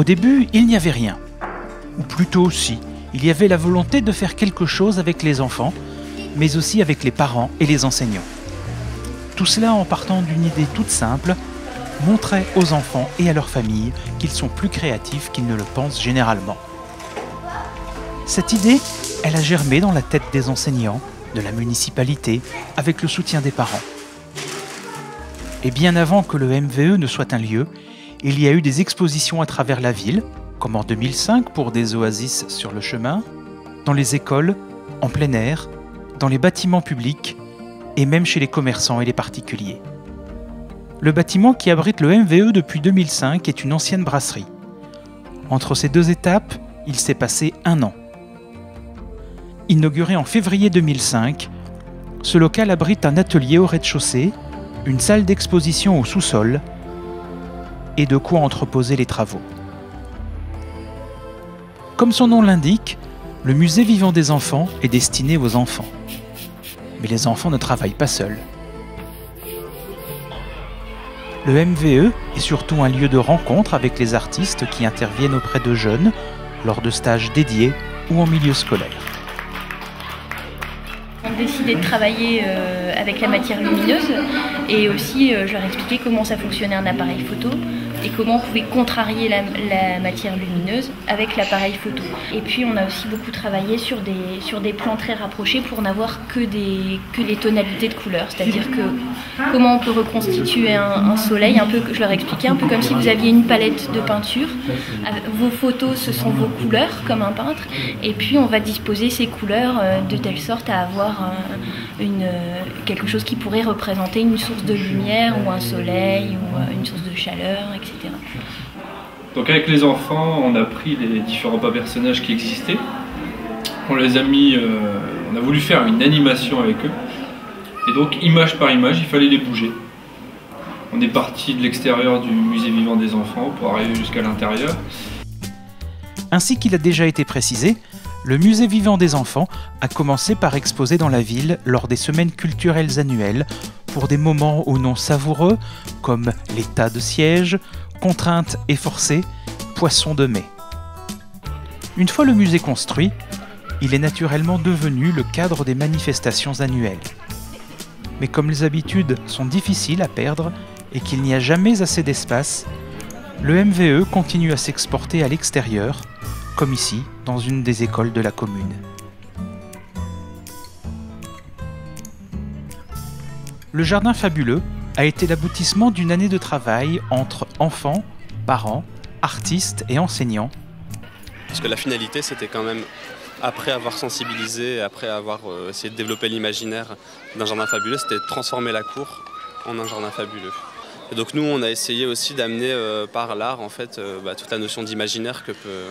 Au début, il n'y avait rien. Ou plutôt si, il y avait la volonté de faire quelque chose avec les enfants, mais aussi avec les parents et les enseignants. Tout cela en partant d'une idée toute simple, montrer aux enfants et à leurs familles qu'ils sont plus créatifs qu'ils ne le pensent généralement. Cette idée, elle a germé dans la tête des enseignants, de la municipalité, avec le soutien des parents. Et bien avant que le MVE ne soit un lieu, il y a eu des expositions à travers la ville, comme en 2005 pour des oasis sur le chemin, dans les écoles, en plein air, dans les bâtiments publics et même chez les commerçants et les particuliers. Le bâtiment qui abrite le MVE depuis 2005 est une ancienne brasserie. Entre ces deux étapes, il s'est passé 1 an. Inauguré en février 2005, ce local abrite un atelier au rez-de-chaussée, une salle d'exposition au sous-sol et de quoi entreposer les travaux. Comme son nom l'indique, le musée vivant des enfants est destiné aux enfants. Mais les enfants ne travaillent pas seuls. Le MVE est surtout un lieu de rencontre avec les artistes qui interviennent auprès de jeunes lors de stages dédiés ou en milieu scolaire. On a décidé de travailler avec la matière lumineuse et aussi je leur ai expliqué comment ça fonctionnait un appareil photo et comment on pouvait contrarier la matière lumineuse avec l'appareil photo. Et puis on a aussi beaucoup travaillé sur des plans très rapprochés pour n'avoir que les tonalités de couleurs, c'est-à-dire que comment on peut reconstituer un soleil, un peu, je leur ai expliqué, un peu comme si vous aviez une palette de peinture. Vos photos, ce sont vos couleurs, comme un peintre, et puis on va disposer ces couleurs de telle sorte à avoir quelque chose qui pourrait représenter une source de lumière ou un soleil ou une source de chaleur, etc. Donc avec les enfants, on a pris les différents personnages qui existaient, on les a mis, on a voulu faire une animation avec eux, et donc image par image, il fallait les bouger. On est parti de l'extérieur du musée vivant des enfants pour arriver jusqu'à l'intérieur. Ainsi qu'il a déjà été précisé, le musée vivant des enfants a commencé par exposer dans la ville lors des semaines culturelles annuelles pour des moments aux noms savoureux comme l'état de siège, contraintes et forcées, poissons de mai. Une fois le musée construit, il est naturellement devenu le cadre des manifestations annuelles. Mais comme les habitudes sont difficiles à perdre et qu'il n'y a jamais assez d'espace, le MVE continue à s'exporter à l'extérieur, comme ici, dans une des écoles de la commune. Le Jardin Fabuleux a été l'aboutissement d'une année de travail entre enfants, parents, artistes et enseignants. Parce que la finalité, c'était quand même, après avoir sensibilisé, après avoir essayé de développer l'imaginaire d'un jardin fabuleux, c'était de transformer la cour en un jardin fabuleux. Et donc nous, on a essayé aussi d'amener par l'art en fait, toute la notion d'imaginaire que peut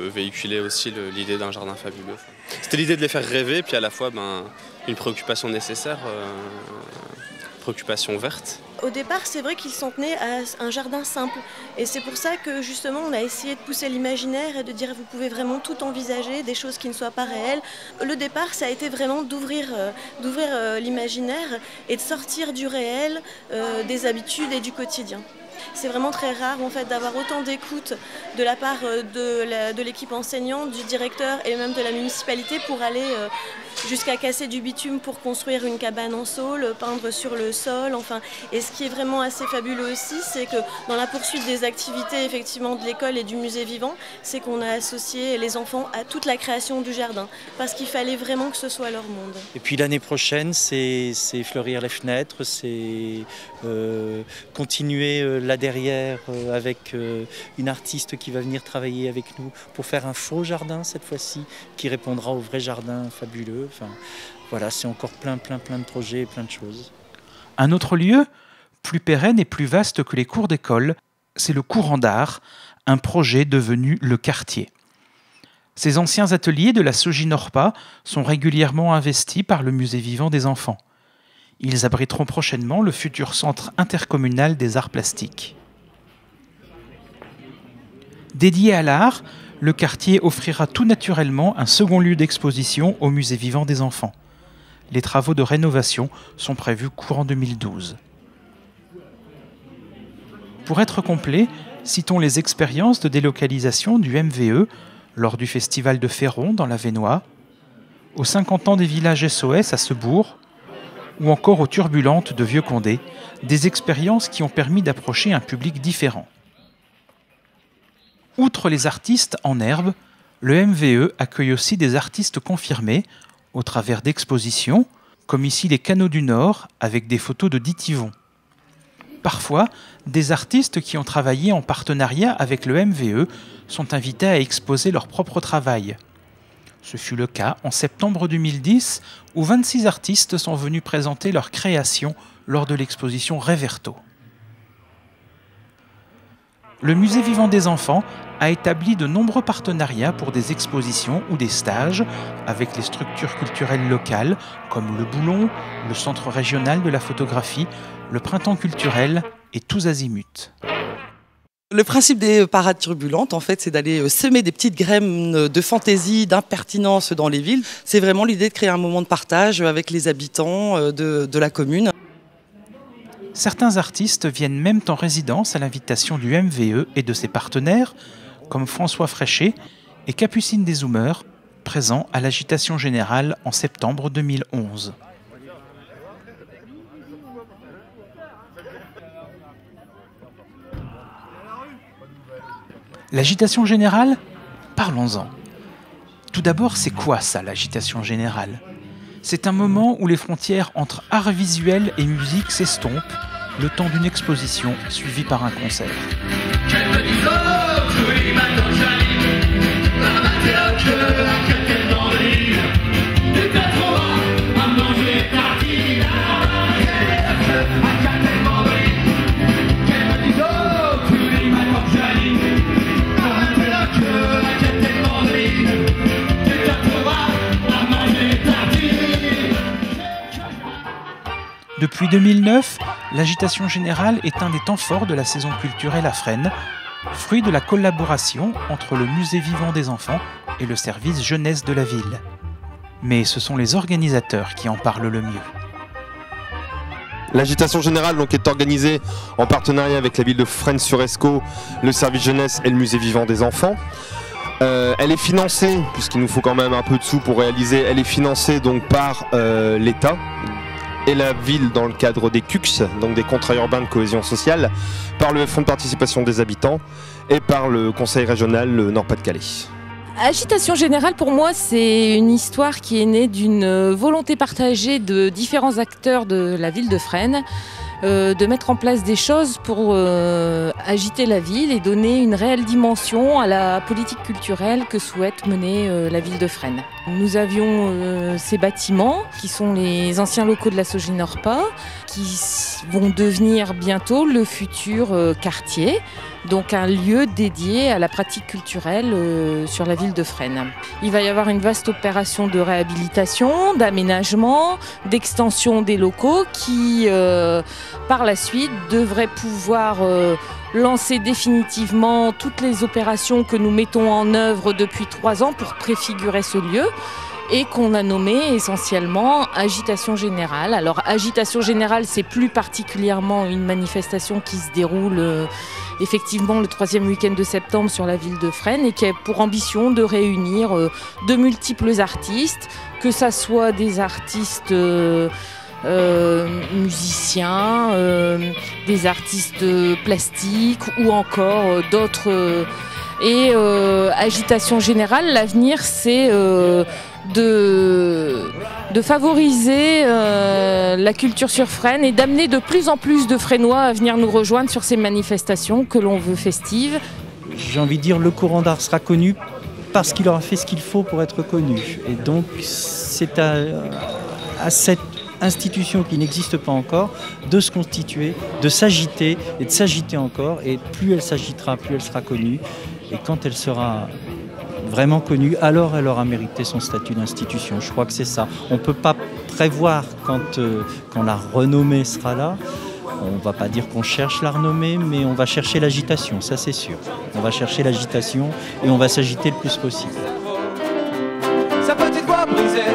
véhiculer aussi l'idée d'un jardin fabuleux. C'était l'idée de les faire rêver, puis à la fois une préoccupation nécessaire, préoccupation verte. Au départ, c'est vrai qu'ils s'en tenaient à un jardin simple. Et c'est pour ça que justement, on a essayé de pousser l'imaginaire et de dire vous pouvez vraiment tout envisager, des choses qui ne soient pas réelles. Le départ, ça a été vraiment d'ouvrir l'imaginaire et de sortir du réel, des habitudes et du quotidien. C'est vraiment très rare en fait, d'avoir autant d'écoute de la part de l'équipe enseignante, du directeur et même de la municipalité pour aller jusqu'à casser du bitume pour construire une cabane en saule, peindre sur le sol. Enfin. Et ce qui est vraiment assez fabuleux aussi, c'est que dans la poursuite des activités effectivement de l'école et du musée vivant, c'est qu'on a associé les enfants à toute la création du jardin parce qu'il fallait vraiment que ce soit leur monde. Et puis l'année prochaine, c'est fleurir les fenêtres, c'est continuer là derrière avec une artiste qui va venir travailler avec nous pour faire un faux jardin cette fois-ci, qui répondra au vrai jardin fabuleux. Enfin, voilà, c'est encore plein de projets et plein de choses. Un autre lieu, plus pérenne et plus vaste que les cours d'école, c'est le courant d'art, un projet devenu le quartier. Ces anciens ateliers de la Soginorpa sont régulièrement investis par le musée vivant des enfants. Ils abriteront prochainement le futur centre intercommunal des arts plastiques. Dédié à l'art, le quartier offrira tout naturellement un second lieu d'exposition au musée vivant des enfants. Les travaux de rénovation sont prévus courant 2012. Pour être complet, Citons les expériences de délocalisation du MVE lors du festival de Féron dans l'Avesnois, aux 50 ans des villages SOS à Sebourg, ou encore aux Turbulentes de Vieux-Condé, des expériences qui ont permis d'approcher un public différent. Outre les artistes en herbe, le MVE accueille aussi des artistes confirmés au travers d'expositions, comme ici les Canaux du Nord avec des photos de Ditivon. Parfois, des artistes qui ont travaillé en partenariat avec le MVE sont invités à exposer leur propre travail. Ce fut le cas en septembre 2010 où 26 artistes sont venus présenter leurs créations lors de l'exposition Reverto. Le Musée vivant des enfants a établi de nombreux partenariats pour des expositions ou des stages avec les structures culturelles locales comme le Boulon, le Centre régional de la photographie, le Printemps culturel et Tous Azimuts. Le principe des parades turbulentes, en fait, c'est d'aller semer des petites graines de fantaisie, d'impertinence dans les villes. C'est vraiment l'idée de créer un moment de partage avec les habitants de la commune. Certains artistes viennent même en résidence à l'invitation du MVE et de ses partenaires, comme François Fréchet et Capucine Deszoumeurs, présents à l'Agitation Générale en septembre 2011. L'agitation générale, parlons-en. Tout d'abord, c'est quoi ça, l'agitation générale? C'est un moment où les frontières entre art visuel et musique s'estompent, le temps d'une exposition suivie par un concert. Depuis 2009, l'agitation générale est un des temps forts de la saison culturelle à Fresnes, fruit de la collaboration entre le Musée vivant des enfants et le service jeunesse de la ville. Mais ce sont les organisateurs qui en parlent le mieux. L'agitation générale donc, est organisée en partenariat avec la ville de Fresnes-sur-Escaut, le service jeunesse et le Musée vivant des enfants. Elle est financée, puisqu'il nous faut quand même un peu de sous pour réaliser, elle est financée donc par l'État et la ville dans le cadre des CUCS, donc des contrats urbains de cohésion sociale, par le Fonds de participation des habitants et par le Conseil régional Nord-Pas-de-Calais. Agitation générale, pour moi, c'est une histoire qui est née d'une volonté partagée de différents acteurs de la ville de Fresnes, de mettre en place des choses pour agiter la ville et donner une réelle dimension à la politique culturelle que souhaite mener la ville de Fresnes. Nous avions ces bâtiments qui sont les anciens locaux de la Soginorpa, qui vont devenir bientôt le futur quartier, donc un lieu dédié à la pratique culturelle sur la ville de Fresnes. Il va y avoir une vaste opération de réhabilitation, d'aménagement, d'extension des locaux qui, par la suite, devraient pouvoir lancer définitivement toutes les opérations que nous mettons en œuvre depuis 3 ans pour préfigurer ce lieu et qu'on a nommé essentiellement Agitation Générale. Alors Agitation Générale, c'est plus particulièrement une manifestation qui se déroule effectivement le 3e week-end de septembre sur la ville de Fresnes et qui a pour ambition de réunir de multiples artistes, que ça soit des artistes musiciens, des artistes plastiques ou encore d'autres. Et Agitation Générale, l'avenir, c'est de favoriser la culture sur Fresnes et d'amener de plus en plus de Fresnois à venir nous rejoindre sur ces manifestations que l'on veut festives. J'ai envie de dire le courant d'art sera connu parce qu'il aura fait ce qu'il faut pour être connu. Et donc c'est à cette institution qui n'existe pas encore de se constituer, de s'agiter et de s'agiter encore. Et plus elle s'agitera, plus elle sera connue. Et quand elle sera vraiment connue, alors elle aura mérité son statut d'institution. Je crois que c'est ça. On ne peut pas prévoir quand la renommée sera là. On ne va pas dire qu'on cherche la renommée, mais on va chercher l'agitation, ça c'est sûr. On va chercher l'agitation et on va s'agiter le plus possible. Sa petite voix brisée